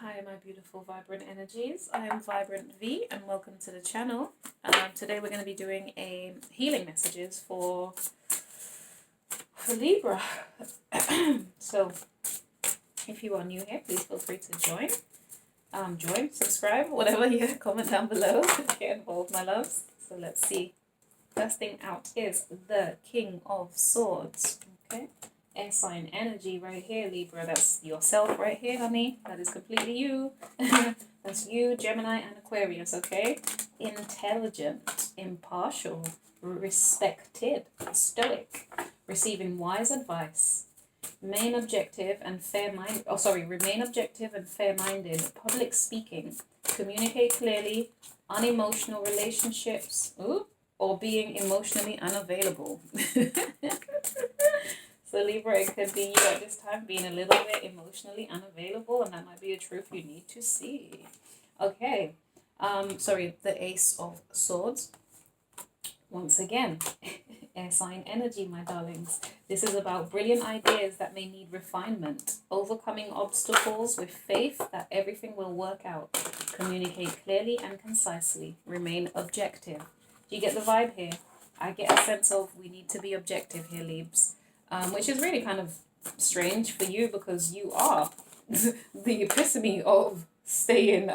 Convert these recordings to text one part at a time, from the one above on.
Hi, my beautiful vibrant energies. I am Vibrant V, and welcome to the channel. Today we're going to be doing a healing messages for Libra. So, if you are new here, please feel free to join, subscribe, whatever you comment down below. Get involved, my loves. So let's see. First thing out is the King of Swords. Okay. Air sign energy right here, Libra. That's yourself right here, honey. That is completely you. That's you, Gemini and Aquarius, okay? Intelligent, impartial, respected, stoic, receiving wise advice, remain objective and fair-minded, public speaking, communicate clearly, unemotional relationships, or being emotionally unavailable. So Libra, it could be you at this time being a little bit emotionally unavailable, and that might be a truth you need to see. Okay, the Ace of Swords. Once again, air sign energy, my darlings. This is about brilliant ideas that may need refinement, overcoming obstacles with faith that everything will work out. Communicate clearly and concisely. Remain objective. Do you get the vibe here? I get a sense of we need to be objective here, Libs. Which is really kind of strange for you because you are the epitome of staying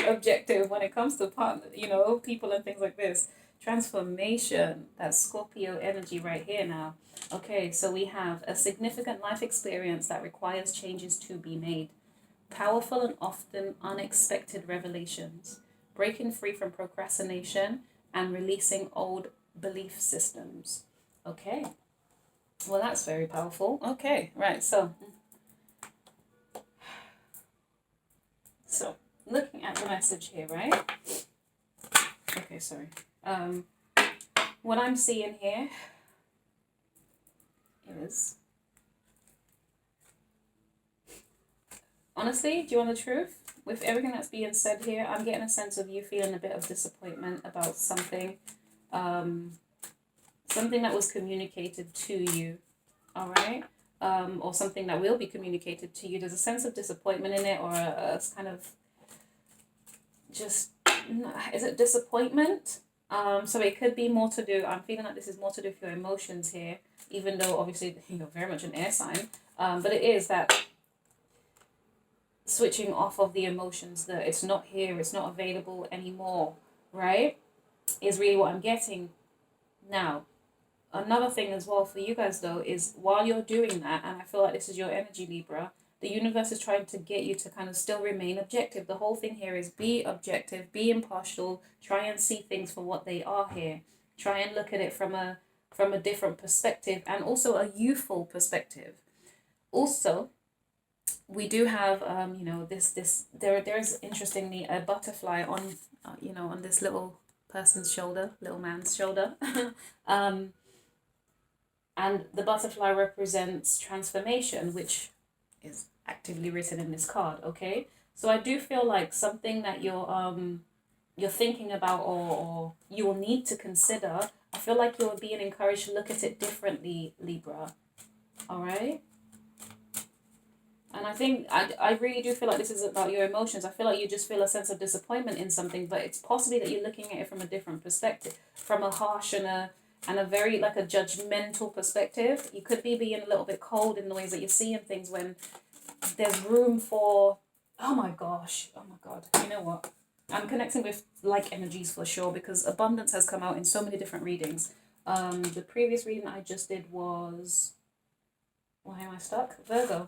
objective when it comes to people and things like this. Transformation, that Scorpio energy right here now. Okay, so we have a significant life experience that requires changes to be made. Powerful and often unexpected revelations. Breaking free from procrastination and releasing old belief systems. Okay, well, that's very powerful. Okay, right, so looking at the message here, right? Okay, sorry. What I'm seeing here is, honestly, do you want the truth? With everything that's being said here, I'm getting a sense of you feeling a bit of disappointment about something. Something that was communicated to you, all right? Or something that will be communicated to you. There's a sense of disappointment in it, or a kind of just, is it disappointment? So it could be more to do, I'm feeling like this is more to do with your emotions here, even though obviously you're very much an air sign. But it is that switching off of the emotions, that it's not here, it's not available anymore, right? Is really what I'm getting now. Another thing as well for you guys though is while you're doing that, and I feel like this is your energy, Libra, the universe is trying to get you to kind of still remain objective. The whole thing here is be objective, be impartial, try and see things for what they are here. Try and look at it from a different perspective, and also a youthful perspective. Also, we do have there's interestingly a butterfly on on this little person's shoulder, little man's shoulder. And the butterfly represents transformation, which is actively written in this card, okay? So I do feel like something that you're thinking about, or you will need to consider, I feel like you're being encouraged to look at it differently, Libra, all right? And I think, I really do feel like this is about your emotions. I feel like you just feel a sense of disappointment in something, but it's possibly that you're looking at it from a different perspective, from a harsh and a very like a judgmental perspective. You could be being a little bit cold in the ways that you're seeing things, when there's room for, oh my God, you know what? I'm connecting with like energies for sure, because abundance has come out in so many different readings. The previous reading I just did was, why am I stuck? Virgo.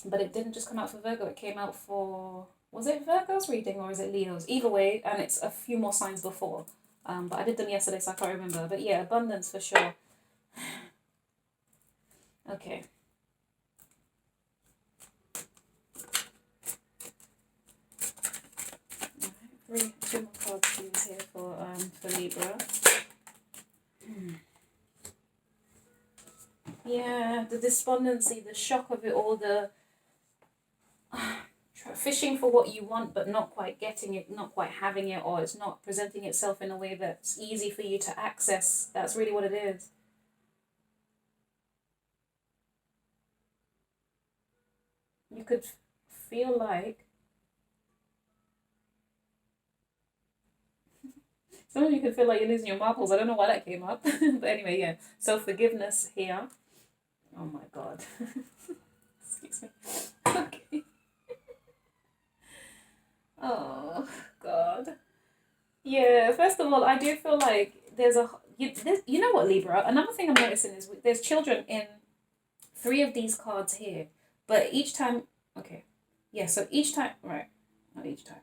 But it didn't just come out for Virgo, it came out for, was it Virgo's reading or is it Leo's? Either way, and it's a few more signs before. But I did them yesterday, so I can't remember. But yeah, abundance for sure. Okay. Alright, two more cards to use here for Libra. Yeah, the despondency, the shock of it all, the fishing for what you want but not quite getting it, not quite having it, or it's not presenting itself in a way that's easy for you to access. That's really what it is. You could feel like some of you can feel like you're losing your marbles. I don't know why that came up. But anyway, yeah. So forgiveness here. Oh my God. Excuse me. Okay. Oh God. Yeah. First of all, I do feel like you know what, Libra? Another thing I'm noticing is there's children in three of these cards here, but each time. Okay. Yeah. So each time, right? Not each time.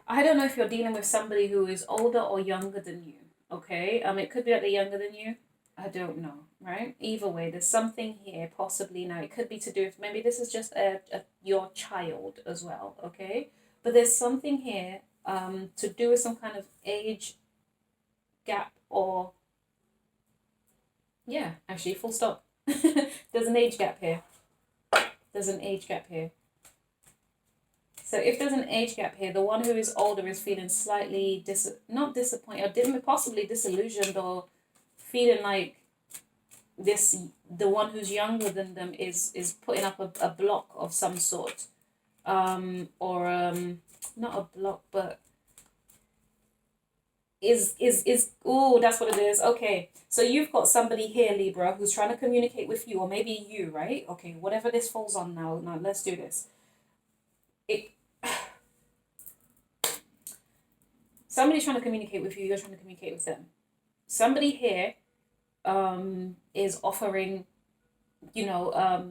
I don't know if you're dealing with somebody who is older or younger than you. Okay. It could be that they're younger than you. I don't know, right? Either way, there's something here, possibly now. It could be to do with maybe this is just your child as well, okay? But there's something here to do with some kind of age gap or, yeah, actually, full stop. There's an age gap here. There's an age gap here. So if there's an age gap here, the one who is older is feeling slightly, not disappointed, or possibly disillusioned or feeling like the one who's younger than them is putting up a block of some sort, or not a block, but is oh, that's what it is. Okay, so you've got somebody here, Libra, who's trying to communicate with you, or maybe you, right? Okay, whatever this falls on now. Now let's do this. It somebody's trying to communicate with you. You're trying to communicate with them. Somebody here is offering, you know,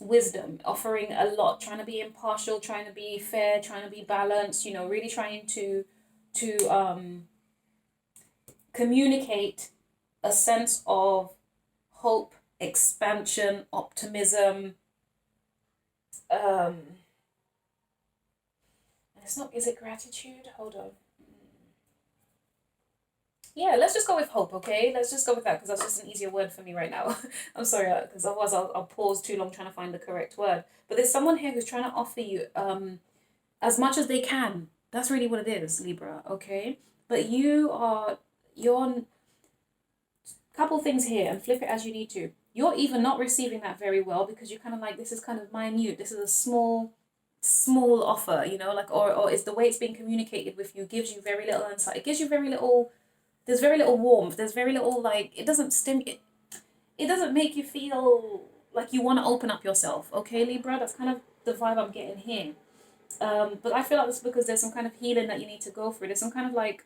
wisdom, offering a lot, trying to be impartial, trying to be fair, trying to be balanced, you know, really trying to communicate a sense of hope, expansion, optimism. It's not, is it gratitude? Hold on. Yeah, let's just go with hope, okay? Let's just go with that because that's just an easier word for me right now. I'm sorry, because otherwise I'll pause too long trying to find the correct word. But there's someone here who's trying to offer you as much as they can. That's really what it is, Libra, okay? But you're on a couple things here and flip it as you need to. You're even not receiving that very well because you're kind of like, this is kind of minute. This is a small offer, you know, like, or is the way it's being communicated with you gives you very little insight. It gives you very little. There's very little warmth. There's very little, like, it doesn't make you feel like you want to open up yourself. Okay, Libra, that's kind of the vibe I'm getting here. But I feel like it's because there's some kind of healing that you need to go through. There's some kind of like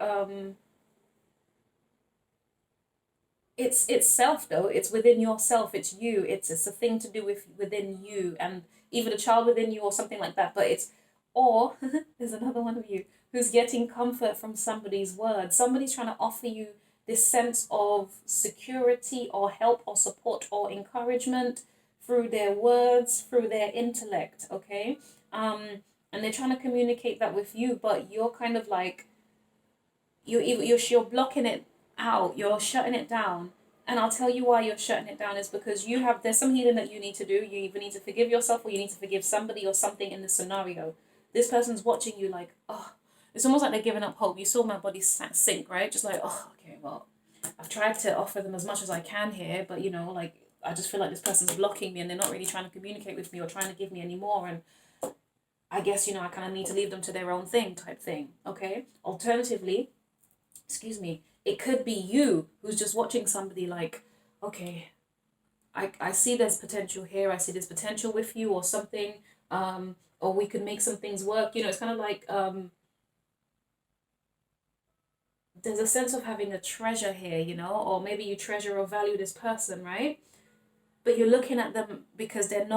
it's self though. It's within yourself. It's you. It's a thing to do with within you and either the child within you or something like that. But it's or there's another one of you who's getting comfort from somebody's words. Somebody's trying to offer you this sense of security or help or support or encouragement through their words, through their intellect, okay? And they're trying to communicate that with you, but you're kind of like you're blocking it out, you're shutting it down. And I'll tell you why you're shutting it down is because there's some healing that you need to do. You either need to forgive yourself or you need to forgive somebody or something in the scenario. This person's watching you like, oh, it's almost like they're giving up hope. You saw my body sink, right? Just like, oh, okay, well, I've tried to offer them as much as I can here, but you know, like, I just feel like this person's blocking me and they're not really trying to communicate with me or trying to give me any more. And I guess, you know, I kind of need to leave them to their own thing type thing, okay? Alternatively, excuse me, it could be you who's just watching somebody like, okay, I see there's potential here, I see there's potential with you or something, or we could make some things work. You know, it's kind of like there's a sense of having a treasure here, you know, or maybe you treasure or value this person, right? But you're looking at them because they're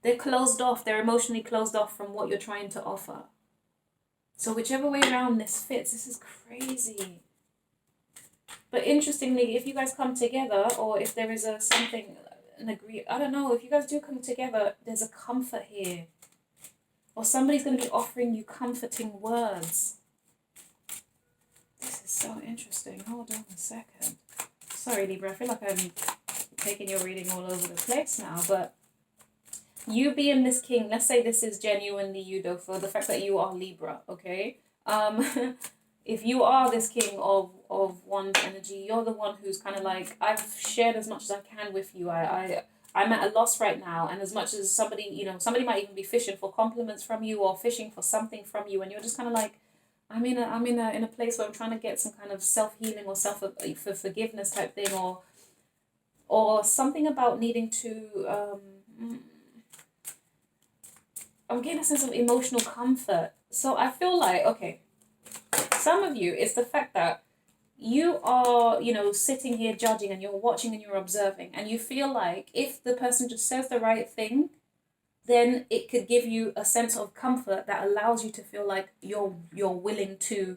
they're closed off, they're emotionally closed off from what you're trying to offer. So whichever way around this fits, this is crazy. But interestingly, if you guys come together, or if there is I don't know, if you guys do come together, there's a comfort here. Or somebody's going to be offering you comforting words. This is so interesting. Hold on a second. Sorry, Libra, I feel like I'm taking your reading all over the place now, but you being this king, let's say this is genuinely you though, for the fact that you are Libra, okay? if you are this king of one's energy, you're the one who's kind of like, I've shared as much as I can with you. I'm at a loss right now, and as much as somebody, somebody might even be fishing for compliments from you or fishing for something from you, and you're just kind of like, I'm in a place where I'm trying to get some kind of self healing or self for forgiveness type thing, or something about needing to. I'm getting a sense of emotional comfort. So I feel like, okay, some of you, it's the fact that you are, sitting here judging and you're watching and you're observing, and you feel like if the person just says the right thing, then it could give you a sense of comfort that allows you to feel like you're willing to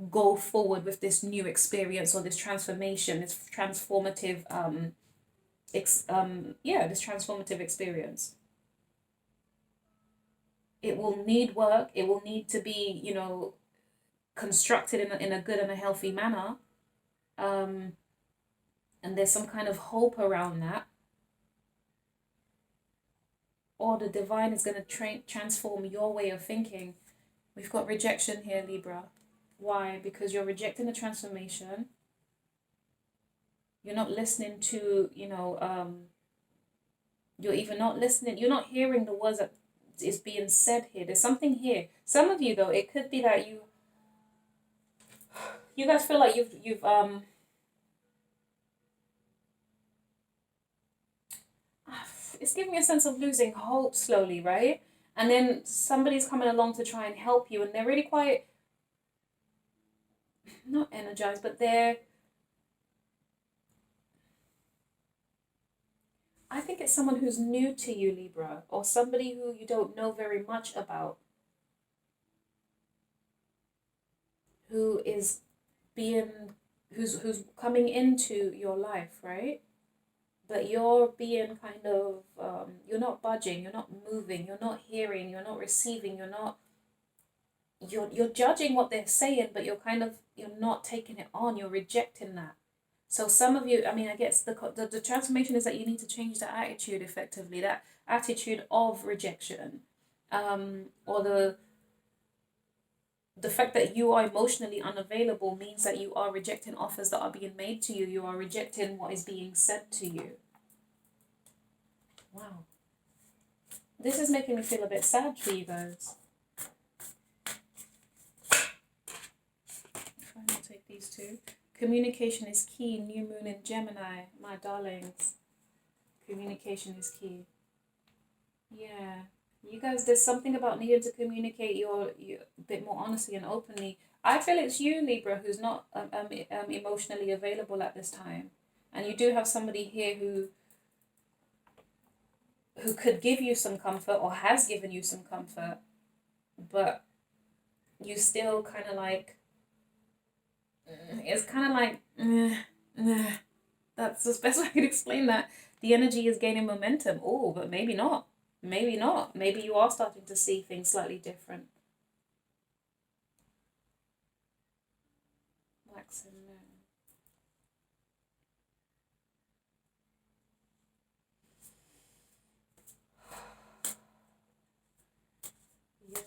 go forward with this new experience or this transformation, this transformative this transformative experience. It will need work. It will need to be, constructed in a good and a healthy manner. Um, and there's some kind of hope around that. Or the divine is going to transform your way of thinking. We've got rejection here, Libra. Why? Because you're rejecting the transformation. You're not listening to, you're even not listening. You're not hearing the words that is being said here. There's something here. Some of you, though, it could be that you guys feel like you've it's giving me a sense of losing hope slowly, right? And then somebody's coming along to try and help you, and they're really quite not energized, but I think it's someone who's new to you, Libra, or somebody who you don't know very much about, who is being who's coming into your life, right? But you're being kind of you're not budging, you're not moving, you're not hearing, you're not receiving, you're judging what they're saying, but you're not taking it on, you're rejecting that. So some of you, I mean, I guess the transformation is that you need to change the attitude effectively, that attitude of rejection, or the fact that you are emotionally unavailable means that you are rejecting offers that are being made to you. You are rejecting what is being said to you. Wow. This is making me feel a bit sad for you guys. Try not to take these two. Communication is key. New moon in Gemini, my darlings. Communication is key. Yeah. You guys, there's something about needing to communicate your a bit more honestly and openly. I feel it's you, Libra, who's not emotionally available at this time. And you do have somebody here who could give you some comfort or has given you some comfort, but you still kind of like, it's kind of like, that's the best way I could explain that. The energy is gaining momentum. Oh, but maybe not. Maybe not. Maybe you are starting to see things slightly different. Wax and moon. Yeah.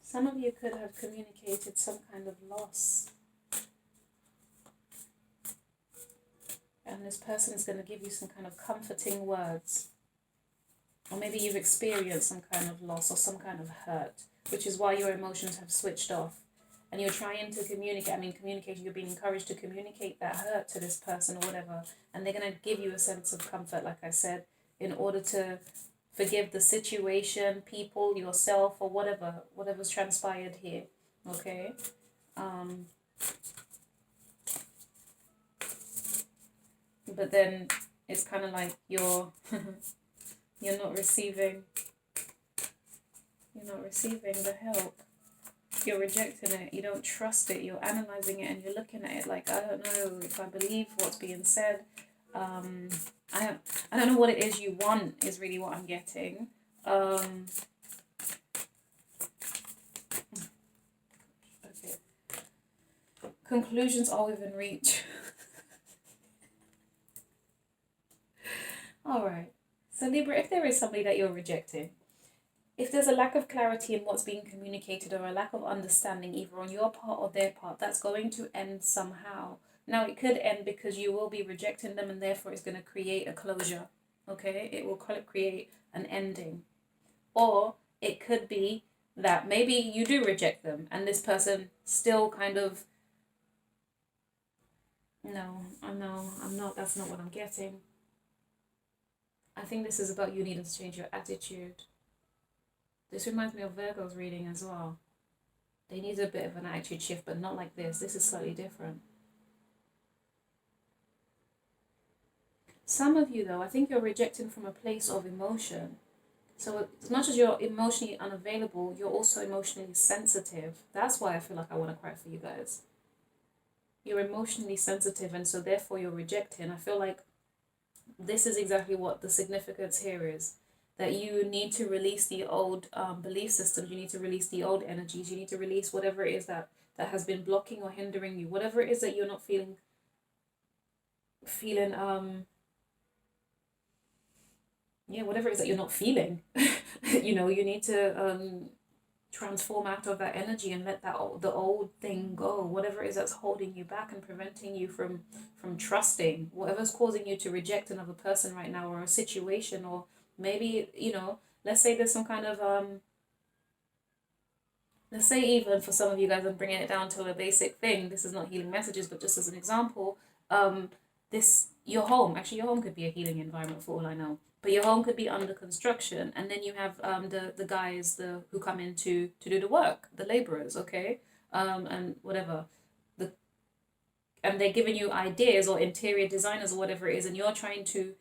Some of you could have communicated some kind of loss. And this person is going to give you some kind of comforting words. Or maybe you've experienced some kind of loss or some kind of hurt, which is why your emotions have switched off. And you're trying to communicate, communication, you're being encouraged to communicate that hurt to this person or whatever. And they're going to give you a sense of comfort, like I said, in order to forgive the situation, people, yourself, or whatever's transpired here. Okay? But then it's kind of like you're not receiving the help. You're rejecting it. You don't trust it. You're analyzing it and you're looking at it like, I don't know if I believe what's being said. I don't know what it is you want is really what I'm getting. Okay. Conclusions are within reach. All right. So Libra, if there is somebody that you're rejecting, if there's a lack of clarity in what's being communicated or a lack of understanding either on your part or their part, that's going to end somehow. Now, it could end because you will be rejecting them and therefore it's going to create a closure. Okay? It will create an ending. Or it could be that maybe you do reject them and this person still kind of, no, I'm not, that's not what I'm getting. I think this is about you needing to change your attitude. This reminds me of Virgo's reading as well. They need a bit of an attitude shift, but not like this. This is slightly different. Some of you, though, I think you're rejecting from a place of emotion. So as much as you're emotionally unavailable, you're also emotionally sensitive. That's why I feel like I want to cry for you guys. You're emotionally sensitive, and so therefore you're rejecting. I feel like this is exactly what the significance here is. That you need to release the old belief systems. You need to release the old energies. You need to release whatever it is that has been blocking or hindering you. Whatever it is that you're not feeling yeah, whatever it is that you're not feeling. You need to transform out of that energy and let the old thing go. Whatever it is that's holding you back and preventing you from trusting, whatever's causing you to reject another person right now, or a situation, or maybe let's say there's some kind of let's say, even for some of you guys, I'm bringing it down to a basic thing. This is not healing messages, but just as an example, this your home. Actually, your home could be a healing environment for all I know. But your home could be under construction, and then you have the guys who come in to do the work, the laborers, okay, and whatever, the and they're giving you ideas, or interior designers or whatever it is, and you're trying to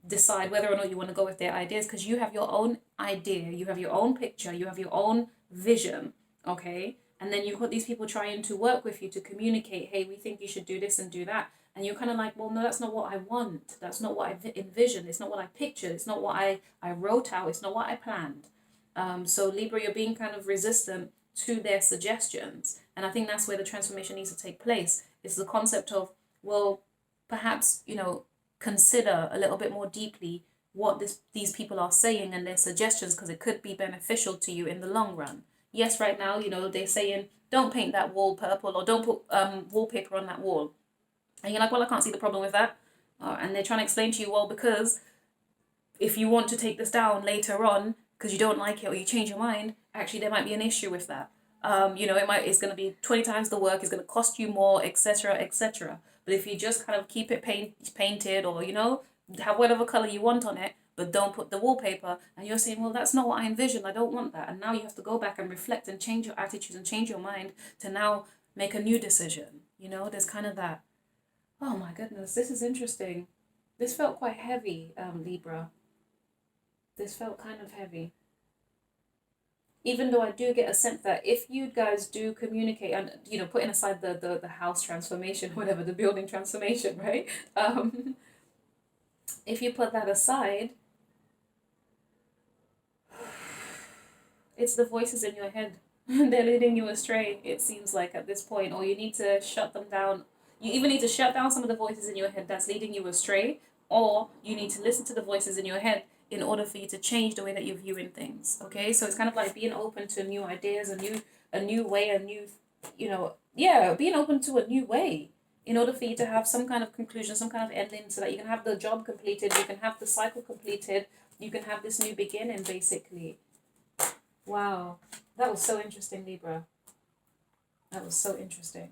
decide whether or not you want to go with their ideas, because you have your own idea, you have your own picture, you have your own vision, okay? And then you've got these people trying to work with you to communicate, hey, we think you should do this and do that. And you're kind of like, well, no, that's not what I want. That's not what I envisioned. It's not what I pictured. It's not what I wrote out. It's not what I planned. So Libra, you're being kind of resistant to their suggestions. And I think that's where the transformation needs to take place. It's the concept of, well, perhaps, consider a little bit more deeply what these people are saying and their suggestions, because it could be beneficial to you in the long run. Yes, right now, they're saying, don't paint that wall purple, or don't put wallpaper on that wall. And you're like, well, I can't see the problem with that. And they're trying to explain to you, well, because if you want to take this down later on because you don't like it or you change your mind, actually there might be an issue with that. It's going to be 20 times the work, it's going to cost you more, etc., etc. But if you just kind of keep it painted, or have whatever color you want on it, but don't put the wallpaper, and you're saying, well, that's not what I envisioned, I don't want that. And now you have to go back and reflect and change your attitudes and change your mind to now make a new decision. There's kind of that. Oh my goodness, this is interesting. This felt quite heavy, Libra. This felt kind of heavy. Even though I do get a sense that if you guys do communicate, and putting aside the house transformation, whatever, the building transformation, right? If you put that aside, it's the voices in your head. They're leading you astray, it seems like, at this point, or you need to shut them down. You even need to shut down some of the voices in your head that's leading you astray, or you need to listen to the voices in your head in order for you to change the way that you're viewing things. Okay, so it's kind of like being open to new ideas, a new way, being open to a new way in order for you to have some kind of conclusion, some kind of ending, so that you can have the job completed, you can have the cycle completed, you can have this new beginning, basically. Wow, that was so interesting, Libra. That was so interesting.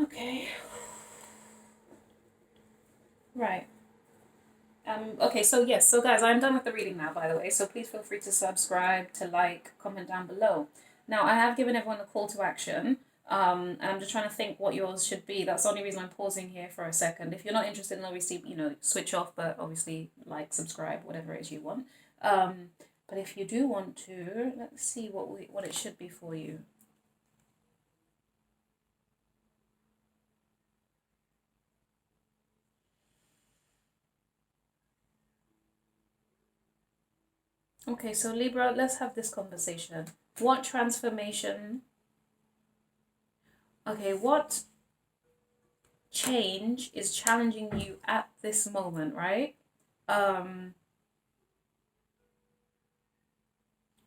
Okay. Right. Okay, so yes, so guys, I'm done with the reading now, by the way, so please feel free to subscribe, to like, comment down below. Now, I have given everyone a call to action, and I'm just trying to think what yours should be. That's the only reason I'm pausing here for a second. If you're not interested, then obviously, switch off, but obviously, like, subscribe, whatever it is you want. But if you do want to, let's see what it should be for you. Okay, so Libra, let's have this conversation. What transformation, okay, what change is challenging you at this moment, right? Um,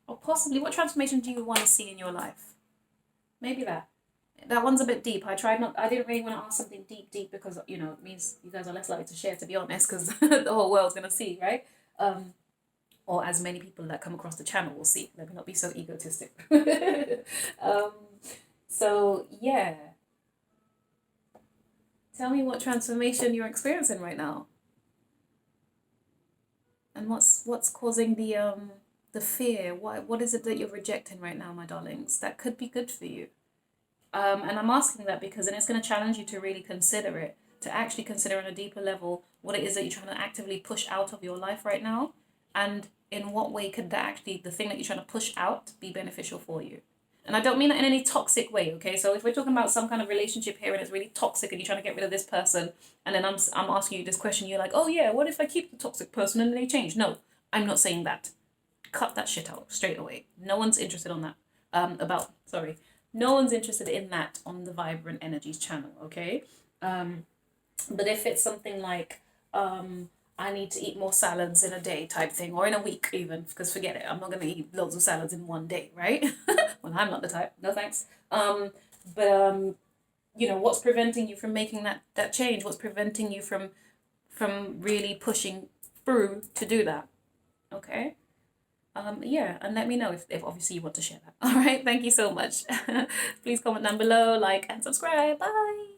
or possibly what transformation do you want to see in your life? Maybe that. That one's a bit deep. I didn't really want to ask something deep because, it means you guys are less likely to share, to be honest, because the whole world's going to see, right? Um, or as many people that come across the channel will see. Let me not be so egotistic. um, so, yeah. Tell me what transformation you're experiencing right now. And what's causing the fear? What is it that you're rejecting right now, my darlings? That could be good for you. And I'm asking that because then it's going to challenge you to really consider it, to actually consider on a deeper level what it is that you're trying to actively push out of your life right now, and in what way could that actually, the thing that you're trying to push out, be beneficial for you. And I don't mean that in any toxic way, okay? So if we're talking about some kind of relationship here and it's really toxic and you're trying to get rid of this person, and then I'm asking you this question, you're like, oh yeah, what if I keep the toxic person and they change? No, I'm not saying that. Cut that shit out straight away. No one's interested on that. Sorry. No one's interested in that on the Vibrant Energies channel, okay? But if it's something like, I need to eat more salads in a day type thing, or in a week even, because forget it, I'm not going to eat loads of salads in one day, right? Well, I'm not the type. No thanks. But what's preventing you from making that change? What's preventing you from really pushing through to do that? Okay. Yeah, and let me know if obviously you want to share that. All right, thank you so much. Please comment down below, like, and subscribe. Bye.